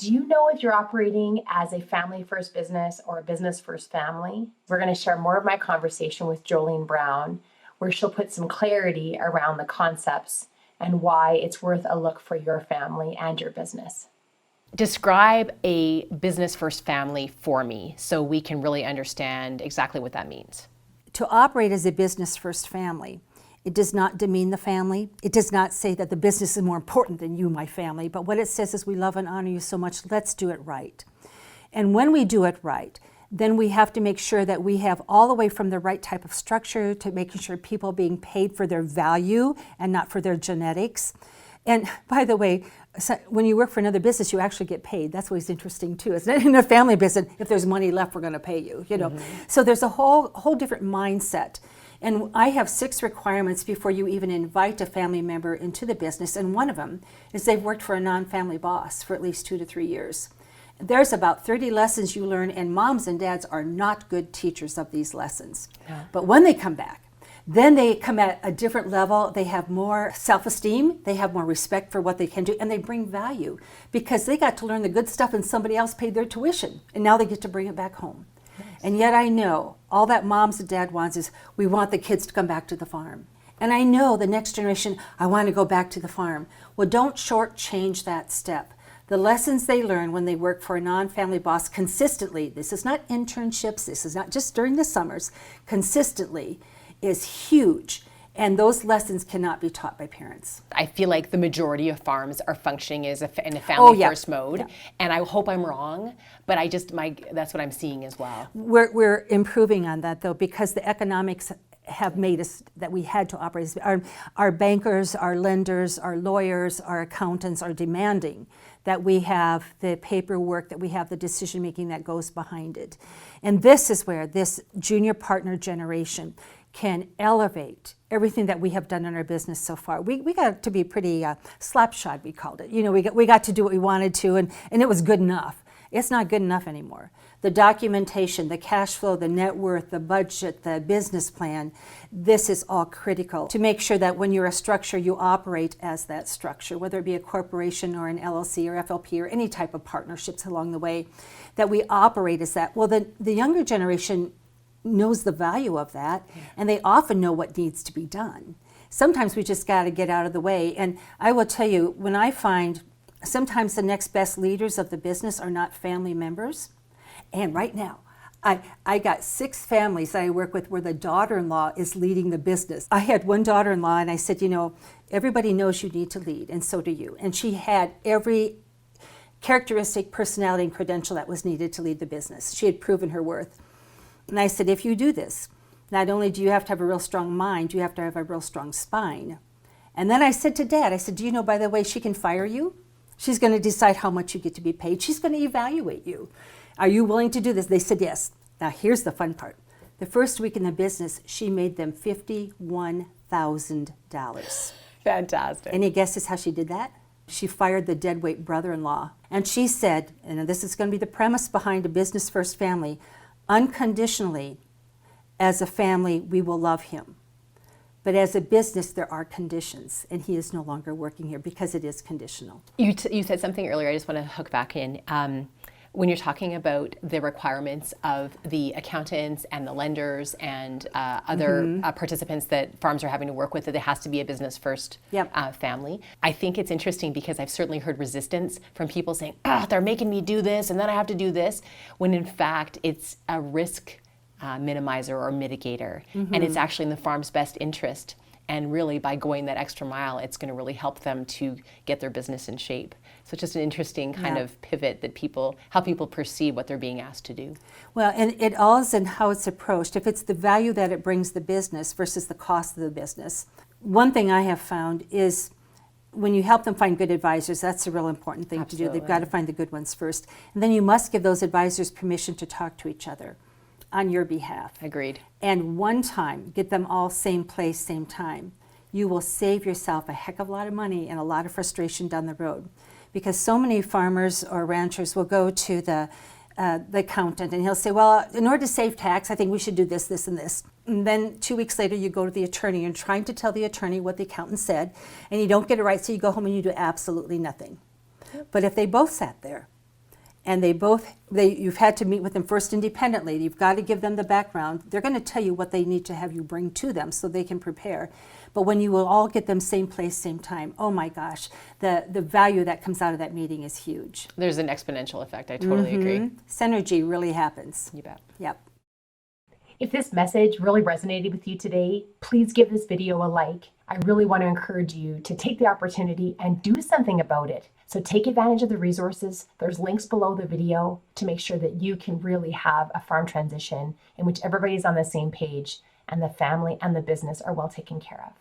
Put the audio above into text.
Do you know if you're operating as a family first business or a business first family? We're going to share more of my conversation with Jolene Brown, where she'll put some clarity around the concepts and why it's worth a look for your family and your business. Describe a business first family for me so we can really understand exactly what that means. To operate as a business first family, it does not demean the family. It does not say that the business is more important than you, my family, but what it says is we love and honor you so much, let's do it right. And when we do it right, then we have to make sure that we have all the way from the right type of structure to making sure people are being paid for their value and not for their genetics. And by the way, when you work for another business, you actually get paid. That's always interesting too, isn't it? In a family business, if there's money left, we're going to pay you, you know. Mm-hmm. So there's a whole different mindset. And I have 6 requirements before you even invite a family member into the business. And one of them is they've worked for a non-family boss for at least 2 to 3 years. There's about 30 lessons you learn, and moms and dads are not good teachers of these lessons. Yeah. But when they come back, then they come at a different level. They have more self-esteem, they have more respect for what they can do, and they bring value because they got to learn the good stuff and somebody else paid their tuition, and now they get to bring it back home. Nice. And yet I know all that moms and dad wants is we want the kids to come back to the farm. And I know the next generation, I want to go back to the farm. Well, don't shortchange that step. The lessons they learn when they work for a non-family boss consistently, this is not internships, this is not just during the summers, consistently is huge. And those lessons cannot be taught by parents. I feel like the majority of farms are functioning in a family first mode. Yeah. And I hope I'm wrong, but that's what I'm seeing as well. We're improving on that though, because the economics have made us that we had to operate. Our bankers, our lenders, our lawyers, our accountants are demanding that we have the paperwork, that we have the decision making that goes behind it. And this is where this junior partner generation can elevate everything that we have done in our business so far. We got to be pretty slapshod, we called it. You know, we got to do what we wanted to, and it was good enough. It's not good enough anymore. The documentation, the cash flow, the net worth, the budget, the business plan, this is all critical to make sure that when you're a structure, you operate as that structure, whether it be a corporation or an LLC or FLP or any type of partnerships along the way, that we operate as that. Well, the younger generation knows the value of that, and they often know what needs to be done. Sometimes we just got to get out of the way. And I will tell you, when I find sometimes the next best leaders of the business are not family members, and right now, I got 6 families that I work with where the daughter-in-law is leading the business. I had one daughter-in-law, and I said, you know, everybody knows you need to lead, and so do you. And she had every characteristic, personality, and credential that was needed to lead the business. She had proven her worth. And I said, if you do this, not only do you have to have a real strong mind, you have to have a real strong spine. And then I said to Dad, I said, do you know, by the way, she can fire you? She's going to decide how much you get to be paid. She's going to evaluate you. Are you willing to do this? They said yes. Now here's the fun part. The first week in the business, she made them $51,000. Fantastic. Any guesses how she did that? She fired the deadweight brother-in-law. And she said, and this is going to be the premise behind a business first family, unconditionally, as a family, we will love him. But as a business, there are conditions, and he is no longer working here because it is conditional. You said something earlier, I just want to hook back in. When you're talking about the requirements of the accountants and the lenders and other participants that farms are having to work with, that it has to be a business first family. I think it's interesting because I've certainly heard resistance from people saying, they're making me do this and then I have to do this, when in fact it's a risk minimizer or mitigator. And it's actually in the farm's best interest. And really, by going that extra mile, it's going to really help them to get their business in shape. So it's just an interesting kind of pivot that how people perceive what they're being asked to do. Well, and it all is in how it's approached. If it's the value that it brings the business versus the cost of the business. One thing I have found is when you help them find good advisors, that's a real important thing to do. They've got to find the good ones first. And then you must give those advisors permission to talk to each other on your behalf. Agreed. And one time, get them all same place, same time. You will save yourself a heck of a lot of money and a lot of frustration down the road. Because so many farmers or ranchers will go to the accountant and he'll say, well, in order to save tax, I think we should do this, this, and this. And then 2 weeks later, you go to the attorney and trying to tell the attorney what the accountant said, and you don't get it right, so you go home and you do absolutely nothing. But if they both sat there and you've had to meet with them first independently. You've got to give them the background. They're going to tell you what they need to have you bring to them so they can prepare. But when you will all get them same place, same time, oh my gosh, the value that comes out of that meeting is huge. There's an exponential effect. I totally agree. Synergy really happens. You bet. Yep. If this message really resonated with you today, please give this video a like. I really want to encourage you to take the opportunity and do something about it. So take advantage of the resources. There's links below the video to make sure that you can really have a farm transition in which everybody's on the same page and the family and the business are well taken care of.